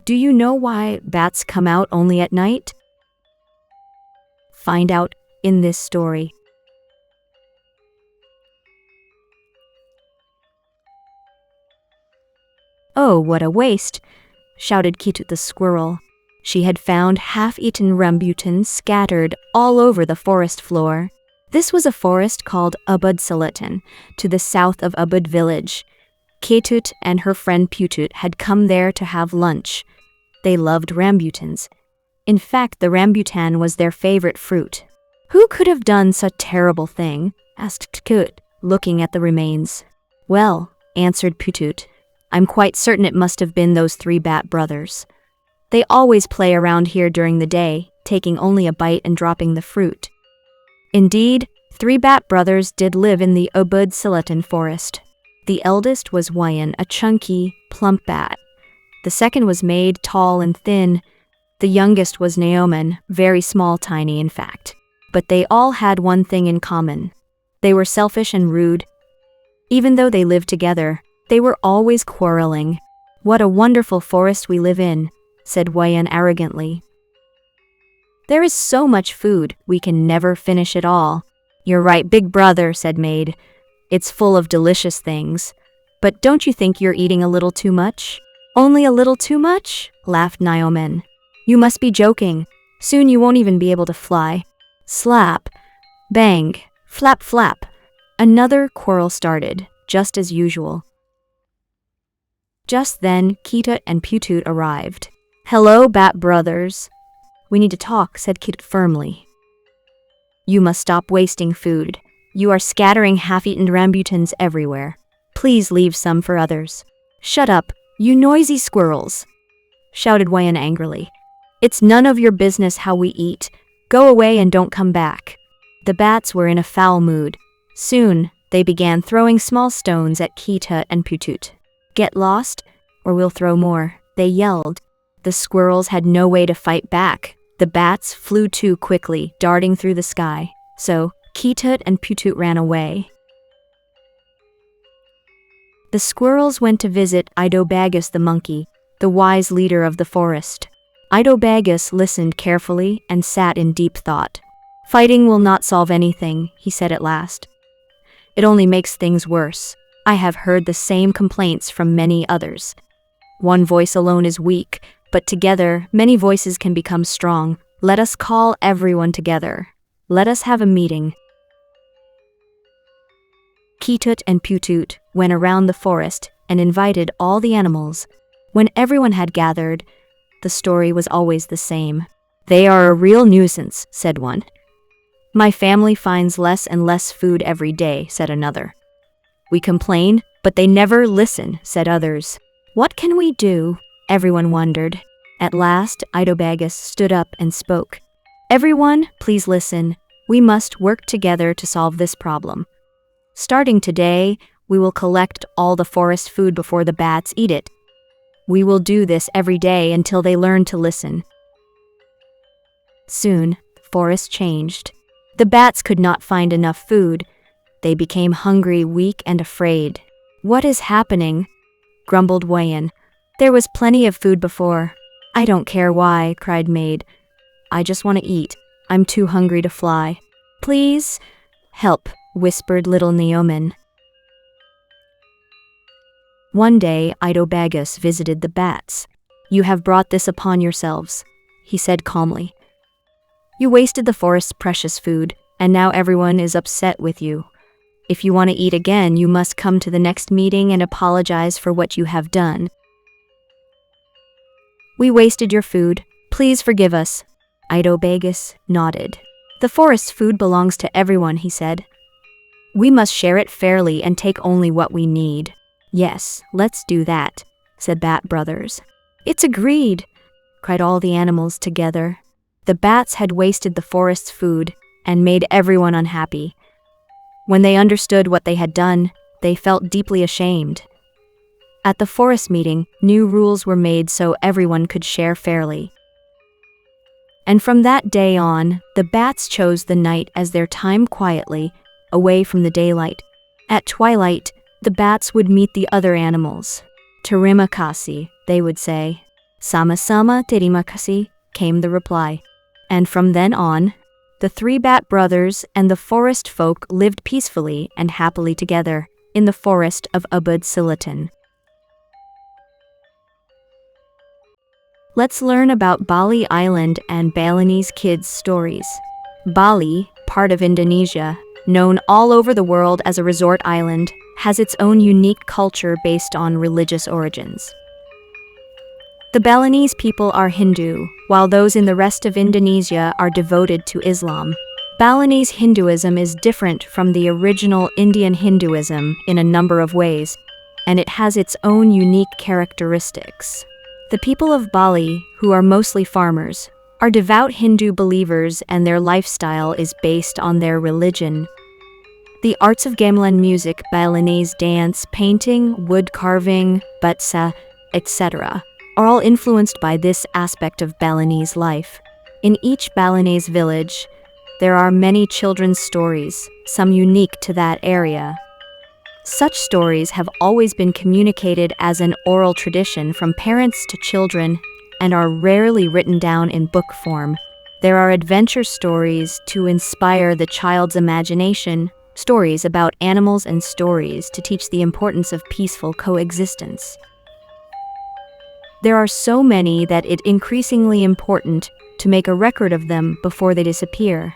Do you know why bats come out only at night? Find out in this story. Oh, what a waste, shouted Kitut the squirrel. She had found half-eaten rambutans scattered all over the forest floor. This was a forest called Ubud Silatan, to the south of Ubud village. Kitut and her friend Putut had come there to have lunch. They loved rambutans. In fact, the rambutan was their favorite fruit. Who could have done such a terrible thing? Asked Kitut, looking at the remains. Well, answered Putut, I'm quite certain it must have been those 3 bat brothers. They always play around here during the day, taking only a bite and dropping the fruit. Indeed, 3 bat brothers did live in the Ubud Silatan forest. The eldest was Wayan, a chunky, plump bat. The second was Maid, tall and thin. The youngest was Naoman, very small, tiny in fact. But they all had one thing in common. They were selfish and rude. Even though they lived together, they were always quarreling. What a wonderful forest we live in, said Wayan arrogantly. There is so much food, we can never finish it all. You're right, big brother, said Maid. It's full of delicious things. But don't you think you're eating a little too much? Only a little too much? Laughed Naoman. You must be joking. Soon you won't even be able to fly. Slap, bang, flap flap. Another quarrel started, just as usual. Just then, Kitut and Putut arrived. Hello, bat brothers. We need to talk, said Kitut firmly. You must stop wasting food. You are scattering half-eaten rambutans everywhere. Please leave some for others. Shut up, you noisy squirrels, shouted Wayan angrily. It's none of your business how we eat. Go away and don't come back. The bats were in a foul mood. Soon, they began throwing small stones at Kitut and Putut. Get lost, or we'll throw more, they yelled. The squirrels had no way to fight back. The bats flew too quickly, darting through the sky. So, Kitut and Putut ran away. The squirrels went to visit Idobagus the monkey, the wise leader of the forest. Idobagus listened carefully and sat in deep thought. Fighting will not solve anything, he said at last. It only makes things worse. I have heard the same complaints from many others. One voice alone is weak, but together many voices can become strong. Let us call everyone together. Let us have a meeting. Kitut and Putut went around the forest and invited all the animals. When everyone had gathered, the story was always the same. They are a real nuisance, said one. My family finds less and less food every day, said another. We complain, but they never listen, said others. What can we do? Everyone wondered. At last, Idobagus stood up and spoke. Everyone, please listen. We must work together to solve this problem. Starting today, we will collect all the forest food before the bats eat it. We will do this every day until they learn to listen. Soon, the forest changed. The bats could not find enough food. They became hungry, weak, and afraid. What is happening? Grumbled Wayan. There was plenty of food before. I don't care why, cried Maid. I just want to eat. I'm too hungry to fly. Please, help, whispered little Naoman. One day, Idobagus visited the bats. You have brought this upon yourselves, he said calmly. You wasted the forest's precious food, and now everyone is upset with you. If you want to eat again, you must come to the next meeting and apologize for what you have done. We wasted your food. Please forgive us. Idobagus nodded. The forest's food belongs to everyone, he said. We must share it fairly and take only what we need. Yes, let's do that, said Bat Brothers. It's agreed, cried all the animals together. The bats had wasted the forest's food and made everyone unhappy. When they understood what they had done, they felt deeply ashamed. At the forest meeting, new rules were made so everyone could share fairly. And from that day on, the bats chose the night as their time quietly, away from the daylight. At twilight, the bats would meet the other animals. Terima kasih, they would say. Sama-sama terima kasih, came the reply. And from then on, the three Bat brothers and the forest folk lived peacefully and happily together in the forest of Ubud Selatan. Let's learn about Bali Island and Balinese kids' stories. Bali, part of Indonesia, known all over the world as a resort island, has its own unique culture based on religious origins. The Balinese people are Hindu, while those in the rest of Indonesia are devoted to Islam. Balinese Hinduism is different from the original Indian Hinduism in a number of ways, and it has its own unique characteristics. The people of Bali, who are mostly farmers, are devout Hindu believers, and their lifestyle is based on their religion. The arts of gamelan music, Balinese dance, painting, wood carving, butsa, etc., are all influenced by this aspect of Balinese life. In each Balinese village, there are many children's stories, some unique to that area. Such stories have always been communicated as an oral tradition from parents to children and are rarely written down in book form. There are adventure stories to inspire the child's imagination, stories about animals, and stories to teach the importance of peaceful coexistence. There are so many that it's increasingly important to make a record of them before they disappear.